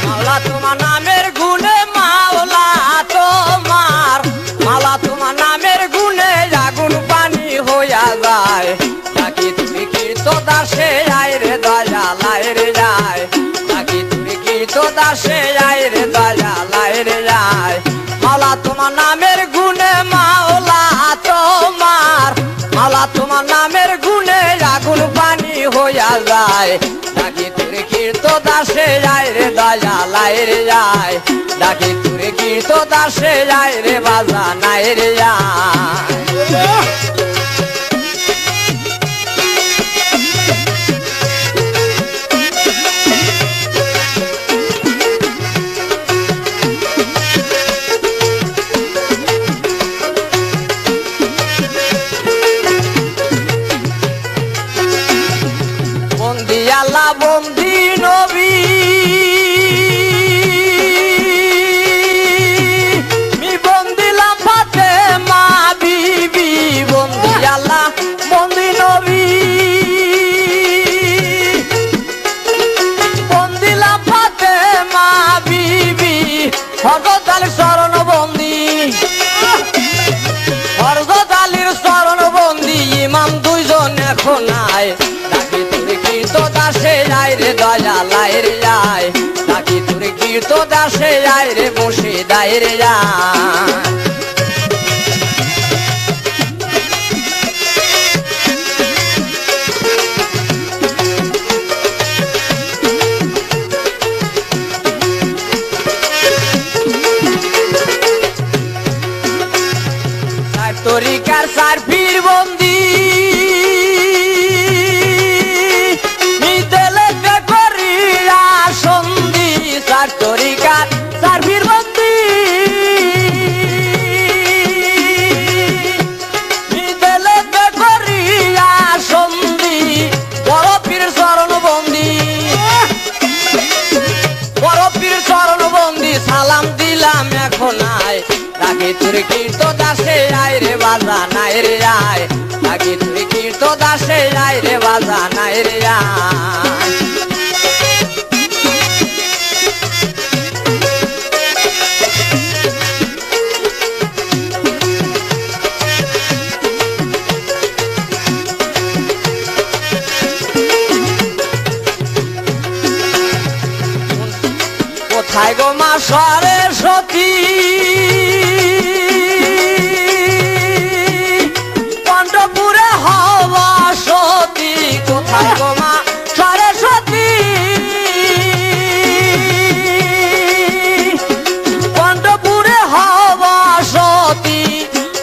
মাওলা তোমার নামের গুণে মাওলা তোমার মাওলা তোমার নামের গুণে আগুন পানি হইয়া যায় নাকি তুমি কি তো দাসে আয় রে দয়ালাই রে যায় নাকি তুমি কি তো দাসে আয় রে দয়ালাই রে যায় মাওলা তোমার নামের গুণে মাওলা তোমার মাওলা তোমার নামের গুণে আগুন পানি হইয়া যায় নাকি তুমি কি তো দাসে আয় রে দয়ালাই রে যায় নাকি তুমি কি তো দাসে আয় রে বাজা নাই রে যায় বন্দি আল্লাহ বন্দি নবী মি বন্দিলাম ফাতেমা বিবি বন্দি আল্লাহ বন্দি নবী বন্দিলাম ফাতেমা বিবি হযরত আলী শরণ বন্দি হযরত আলীর শরণ বন্দি ইমাম দুইজন এখন নাই তো দাসে যায় রে দয়ালাই রে যায় নাকি তোরে কি তো দাসে যায় রে মুর্শিদাই রে যায় তরিকার সার পীর বন্দি তরিকার সার্ভির বন্দি বিদেলেতে করিয়া সন্ধি বড় পীর শরণ বন্দি বড় পীর শরণ বন্দি সালাম দিলাম এখন আয় নাকি তোর কীর্ত দাসে আয় রে বাজা নাই রে আয় নাকি তোর কীর্ত দাসে আয় রে বাজা নাই রে আয় কোথায় গো মা সরস্বতী পণ্ডপুরে হওয়া সতী কোথায় গো মা সরস্বতী পণ্ডপুরে হওয়া সতী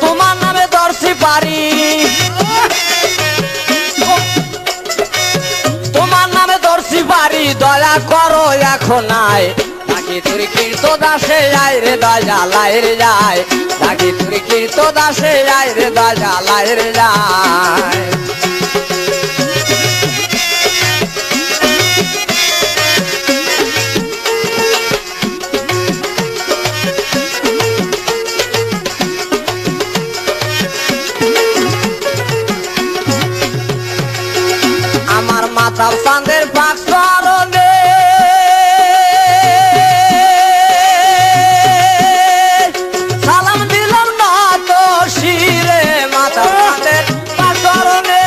তোমার নামে দর্শি পারি তোমার নামে দর্শি পারি দয়া করো এখন আয় নাকি তোর কীর্ত দাসে আয় রে দয়ালাই রে যায় নাকি তোর কীর্ত দাসে আয় রে দয়ালাই রে যায় আমার মাথা চাঁদের পাক চরণে সালাম দিলাম না তো শিরে মাথা চাঁদের পাক চরণে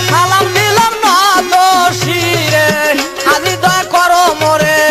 সালাম দিলাম না তো শিরে আজি দয়া করো মোরে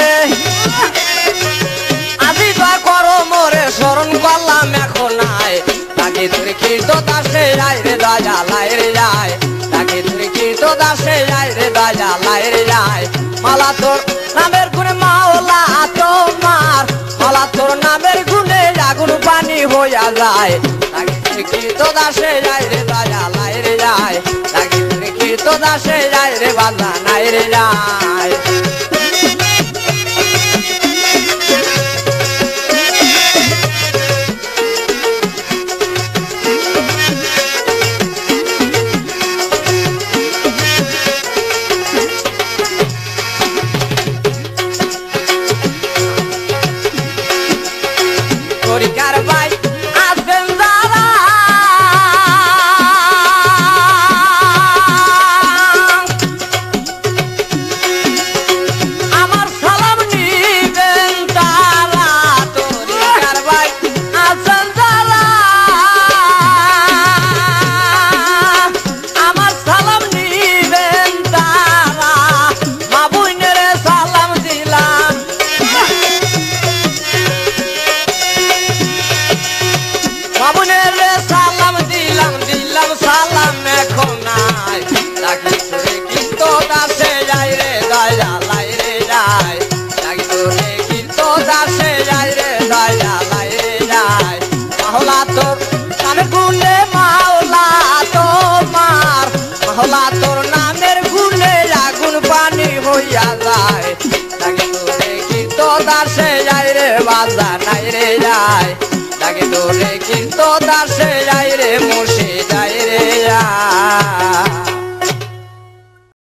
আজি দয়া করো মোরে স্মরণ করলাম এখন আয় নাকি তোর কীর্ত দাসে আয় রে দয়ালাই রে যায় নাকি তোর কীর্ত দাসে আয় রে দয়ালাই রে যায় মালা তোর নামের গুণে মাওলা তোমার মালা তোর নামের গুণে আগুন পানি হইয়া যায় নাকি তোর কীর্ত দাসে আয় রে দয়ালাই রে যায় নাকি তোর কীর্ত দাসে আয় রে বাধা নাই রে যায় দাসে যায় রে বাজা নাই রে যায় ডাকে তোরে কিন্তু দাসে যায় রে মুর্শিদাই